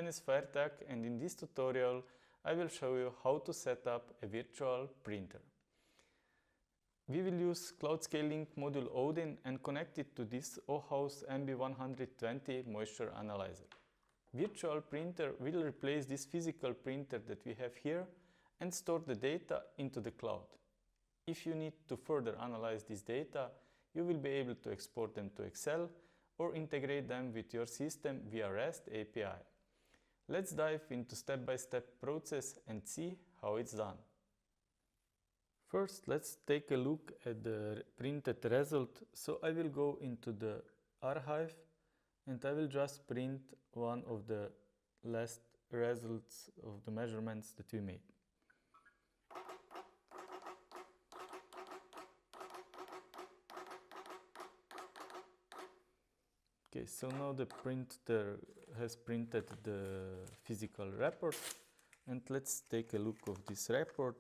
name is Feiertag, and in this tutorial I will show you how to set up a virtual printer. We will use CloudScaleLink module Odin and connect it to this Ohaus MB120 moisture analyzer. Virtual printer will replace this physical printer that we have here and store the data into the cloud. If you need to further analyze this data, you will be able to export them to Excel or integrate them with your system via REST API. Let's dive into step-by-step process and see how it's done. First, let's take a look at the printed result. So I will go into the archive and I will just print one of the last results of the measurements that we made. Okay, so now the printer has printed the physical report, and let's take a look of this report.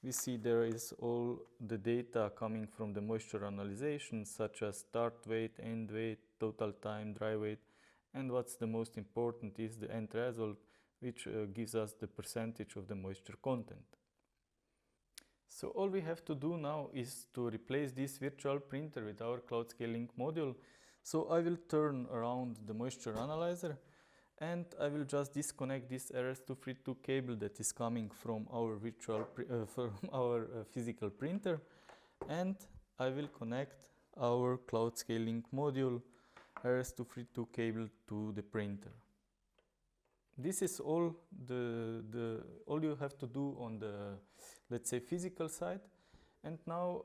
We see there is all the data coming from the moisture analyzation, such as start weight, end weight, total time, dry weight, and what's the most important is the end result, which gives us the percentage of the moisture content. So all we have to do now is to replace this virtual printer with our CloudScaleLink module. So I will turn around the moisture analyzer and I will just disconnect this RS-232 cable that is coming from our physical printer, and I will connect our CloudScaleLink module RS-232 cable to the printer. This is all you have to do on the, let's say, physical side. And now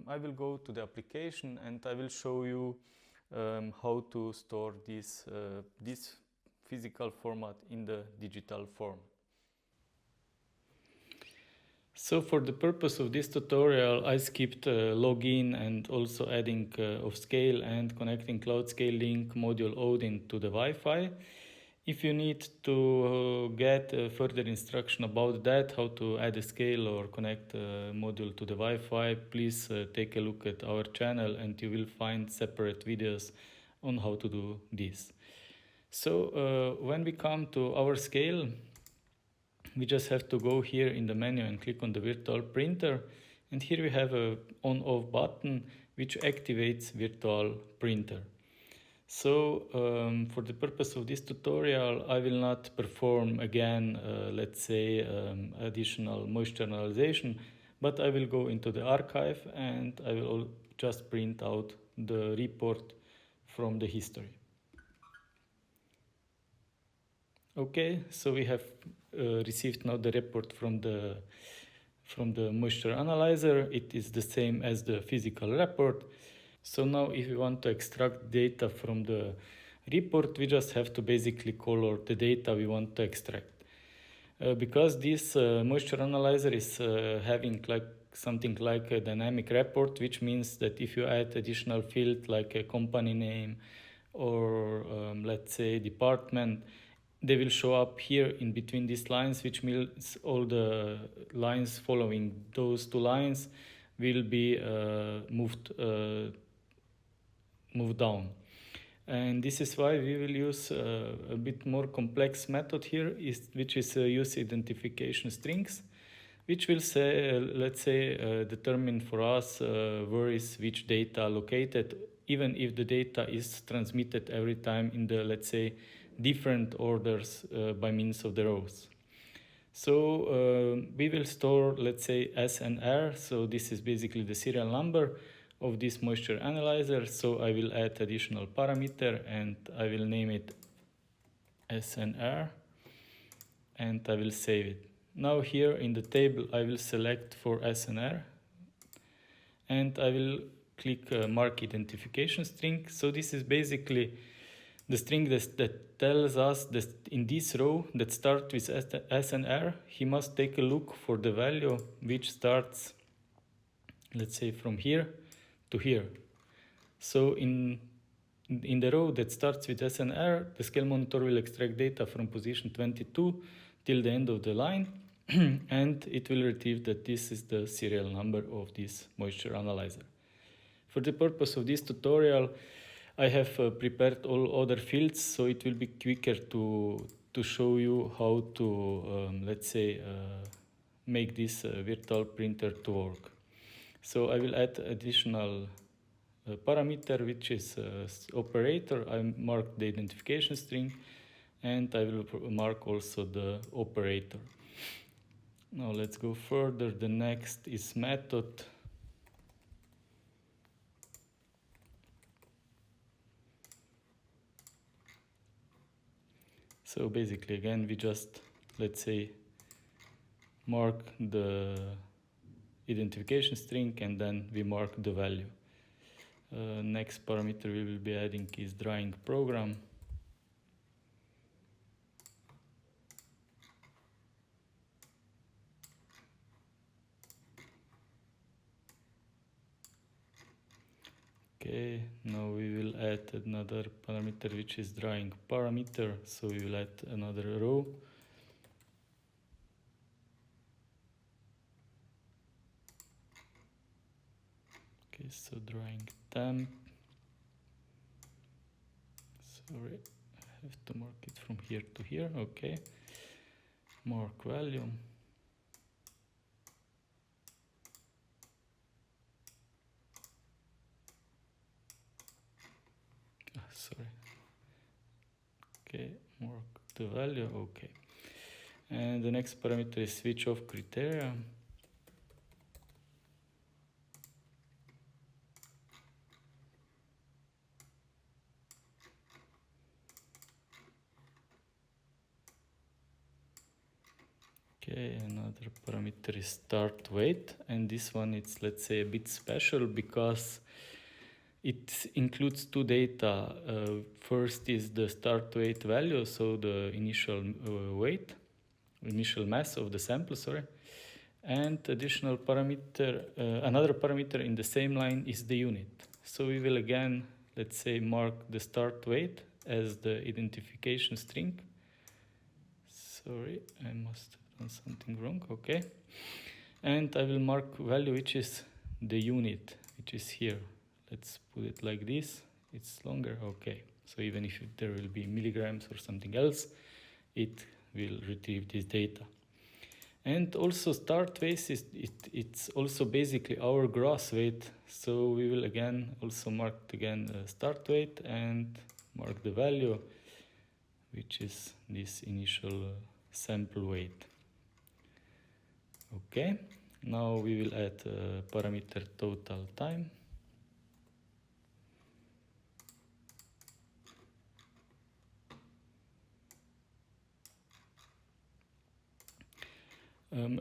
I will go to the application and I will show you how to store this physical format in the digital form. So for the purpose of this tutorial, I skipped login and also adding of scale and connecting CloudScaleLink module Odin to the Wi-Fi. If you need to get further instruction about that, how to add a scale or connect a module to the Wi-Fi, please take a look at our channel and you will find separate videos on how to do this. So when we come to our scale, we just have to go here in the menu and click on the virtual printer, and here we have a on-off button which activates virtual printer. So for the purpose of this tutorial, I will not perform again, let's say, additional moisture analysis, but I will go into the archive and I will just print out the report from the history. Okay, so we have received now the report from the moisture analyzer. It is the same as the physical report. So now if we want to extract data from the report, we just have to basically color the data we want to extract. Because this moisture analyzer is having something like a dynamic report, which means that if you add additional field like a company name or let's say department, they will show up here in between these lines, which means all the lines following those two lines will be moved down. And this is why we will use a bit more complex method here, which is use identification strings, which will say, let's say, determine for us where is which data located, even if the data is transmitted every time in the, let's say, different orders by means of the rows. So we will store, let's say, SNR. So this is basically the serial number of this moisture analyzer. So I will add additional parameter and I will name it SNR and I will save it. Now here in the table I will select for SNR and I will click mark identification string. So this is basically the string that tells us that in this row that starts with SNR, he must take a look for the value which starts, let's say, from here to here. So in the row that starts with SNR, the scale monitor will extract data from position 22 till the end of the line, and it will retrieve that this is the serial number of this moisture analyzer. For the purpose of this tutorial, I have prepared all other fields, so it will be quicker to to show you how to, let's say, make this virtual printer to work. So I will add additional parameter, which is operator. I mark the identification string, and I will mark also the operator. Now let's go further. The next is method. So basically, again, we just, let's say, mark the identification string, and then we mark the value. Next parameter we will be adding is drawing program. Okay, now we will add another parameter, which is drawing parameter. So we will add another row. Okay, so drawing temp. Sorry, I have to mark it from here to here. Okay, mark value. Sorry. Okay, mark the value. Okay, and the next parameter is switch off criteria. Okay, another parameter is start wait, and this one it's, let's say, a bit special because it includes two data. First is the start weight value, so the initial weight, initial mass of the sample, sorry. And additional parameter, another parameter in the same line is the unit. So we will again, let's say, mark the start weight as the identification string. Sorry, I must have done something wrong. Okay. And I will mark value, which is the unit, which is here. Let's put it like this. It's longer. Okay. So even if there will be milligrams or something else, it will retrieve this data. And also start weight is it's also basically our gross weight. So we will again also mark again start weight and mark the value, which is this initial sample weight. Okay. Now we will add parameter total time.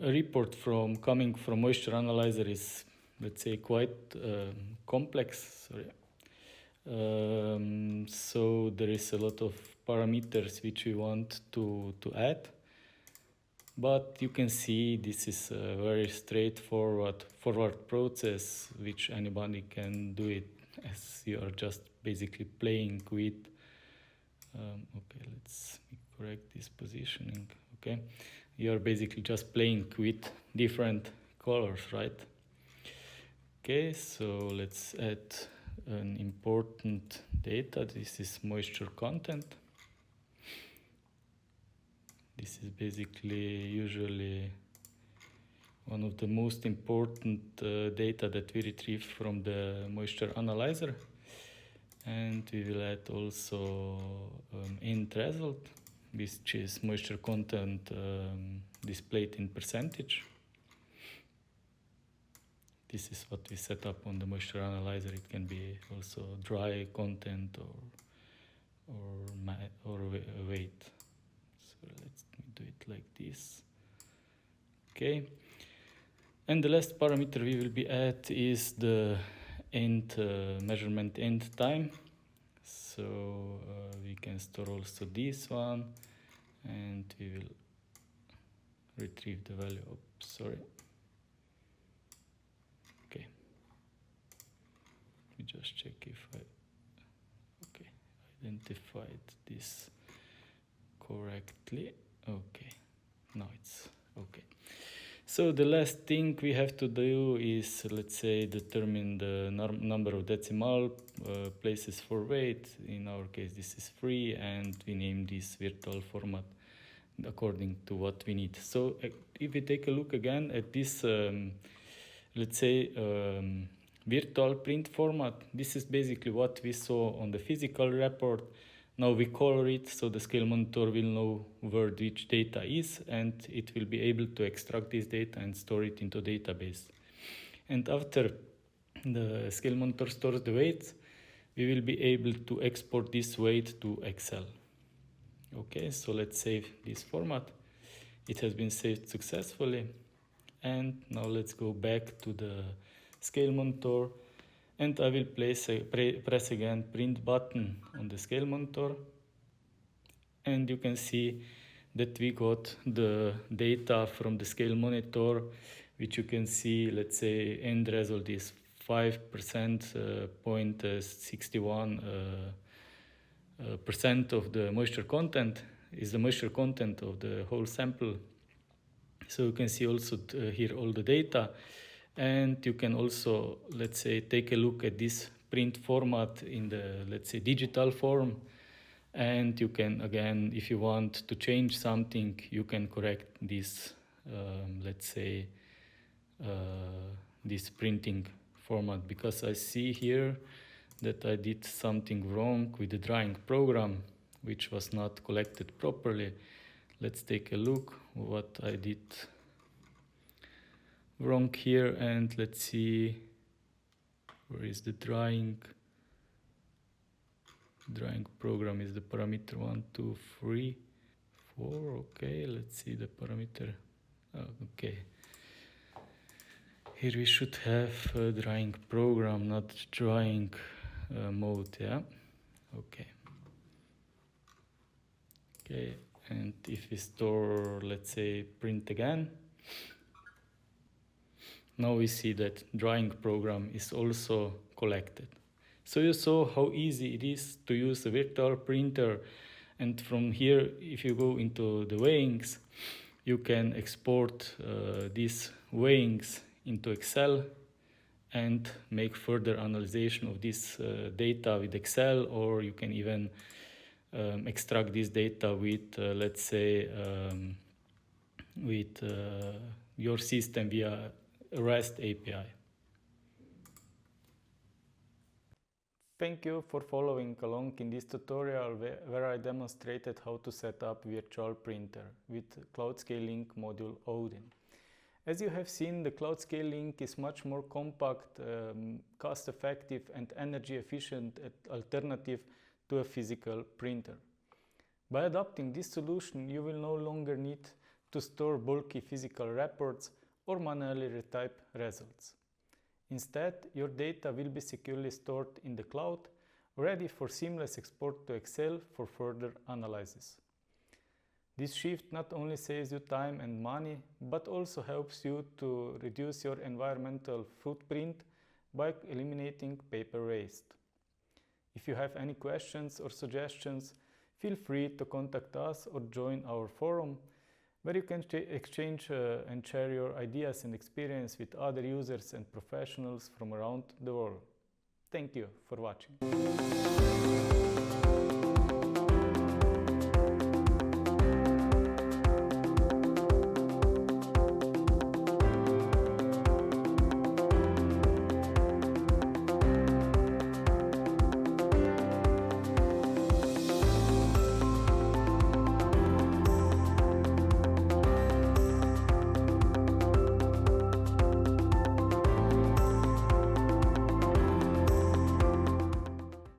A report coming from moisture analyzer is, let's say, quite complex. Sorry. So there is a lot of parameters which we want to add, but you can see this is a very straightforward process which anybody can do it, as you are just basically playing with. Okay, let's correct this positioning. Okay. You're basically just playing with different colors, right? Okay, so let's add an important data. This is moisture content. This is basically usually one of the most important data that we retrieve from the moisture analyzer. And we will add also end result, which is moisture content displayed in percentage. This is what we set up on the moisture analyzer. It can be also dry content or weight. So let's do it like this. Okay. And the last parameter we will be at is the end measurement end time. So we can store also this one, and we will retrieve the value. Oops, sorry. Okay. Let me just check if I identified this correctly. Okay. Now it's okay. So the last thing we have to do is, let's say, determine the number of decimal places for weight. In our case, this is 3, and we name this virtual format according to what we need. So if we take a look again at this, let's say, virtual print format, this is basically what we saw on the physical report. Now we color it, so the scale monitor will know where which data is, and it will be able to extract this data and store it into database. And after the scale monitor stores the weights, we will be able to export this weight to Excel. Okay, so let's save this format. It has been saved successfully. And now let's go back to the scale monitor, and I will press again print button on the scale monitor, and you can see that we got the data from the scale monitor, which you can see, let's say, end result is 5.61% of the moisture content is the moisture content of the whole sample. So you can see also here all the data, and you can also, let's say, take a look at this print format in the, let's say, digital form, and you can, again, if you want to change something, you can correct this, let's say, this printing format, because I see here that I did something wrong with the drying program, which was not collected properly. Let's take a look what I did wrong here, and let's see where is the drying program. Is the parameter 1, 2, 3, 4. Okay, let's see the parameter. Okay, here we should have a drying program, not drying mode. Yeah, okay, and if we store, let's say, print again, now we see that drying program is also collected. So you saw how easy it is to use a virtual printer, and from here, if you go into the weighings, you can export these weighings into Excel and make further analysis of this data with Excel, or you can even extract this data with, let's say, with your system via REST API. Thank you for following along in this tutorial where I demonstrated how to set up virtual printer with CloudScaleLink module Odin. As you have seen, the CloudScaleLink is much more compact, cost-effective and energy-efficient alternative to a physical printer. By adopting this solution, you will no longer need to store bulky physical reports or manually retype results. Instead, your data will be securely stored in the cloud, ready for seamless export to Excel for further analysis. This shift not only saves you time and money, but also helps you to reduce your environmental footprint by eliminating paper waste. If you have any questions or suggestions, feel free to contact us or join our forum, where you can exchange and share your ideas and experience with other users and professionals from around the world. Thank you for watching.